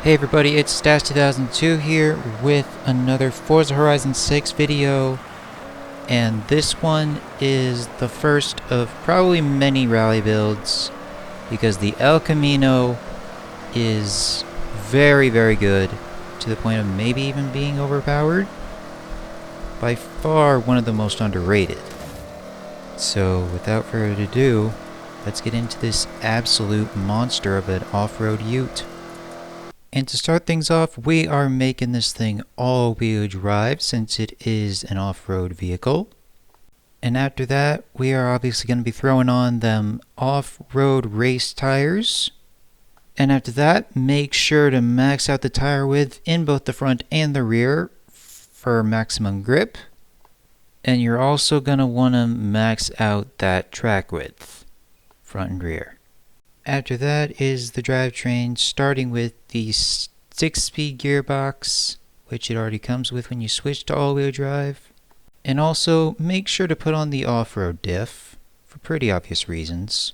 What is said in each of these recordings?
Hey everybody, it's Stash2002 here with another Forza Horizon 6 video, and this one is the first of probably many rally builds because the El Camino is very good, to the point of maybe even being overpowered. By far one of the most underrated. So without further ado, let's get into this absolute monster of an off-road ute. And to start things off, we are making this thing all-wheel drive since it is an off-road vehicle. And after that, we are obviously going to be throwing on them off-road race tires. And after that, make sure to max out the tire width in both the front and the rear for maximum grip. And you're also going to want to max out that track width, front and rear. After that is the drivetrain, starting with the 6-speed gearbox, which it already comes with when you switch to all-wheel drive. And also, make sure to put on the off-road diff, for pretty obvious reasons.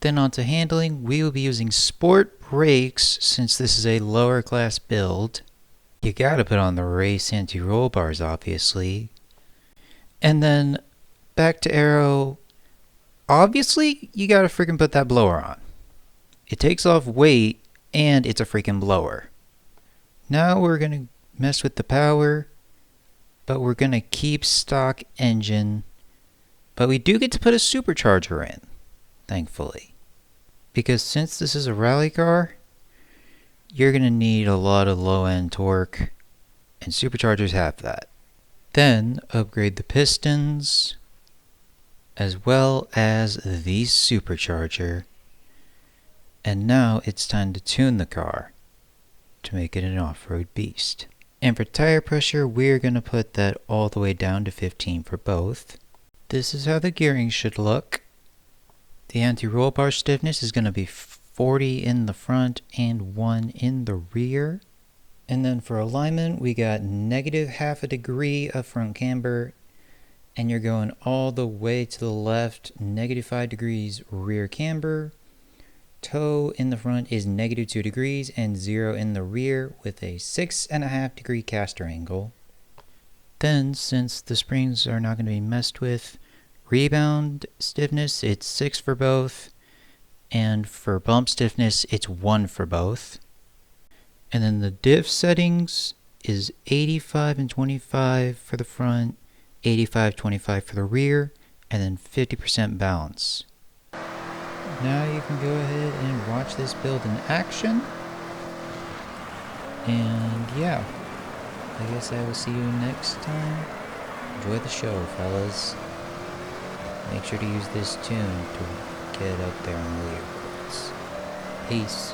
Then onto handling, we will be using sport brakes since this is a lower class build. You gotta put on the race anti-roll bars, obviously. And then, back to aero. Obviously, you gotta freaking put that blower on. It takes off weight, and it's a freaking blower. Now we're gonna mess with the power, but we're gonna keep stock engine. But we do get to put a supercharger in, thankfully. Because since this is a rally car, you're gonna need a lot of low-end torque, and superchargers have that. Then, upgrade the pistons, as well as the supercharger. And now it's time to tune the car to make it an off-road beast. And for tire pressure, we're going to put that all the way down to 15 for both. This is how the gearing should look. The anti-roll bar stiffness is going to be 40 in the front and 1 in the rear. And then for alignment, we got -0.5 degree of front camber, and you're going all the way to the left, -5 degrees rear camber. Toe in the front is -2 degrees and 0 in the rear with a 6.5 degree caster angle. Then, since the springs are not going to be messed with, rebound stiffness, it's 6 for both, and for bump stiffness, it's 1 for both. And then the diff settings is 85 and 25 for the front, 85-25 for the rear, and then 50% balance. Now you can go ahead and watch this build in action. And yeah, I guess I will see you next time. Enjoy the show, fellas. Make sure to use this tune to get up there on the leaderboards. Peace.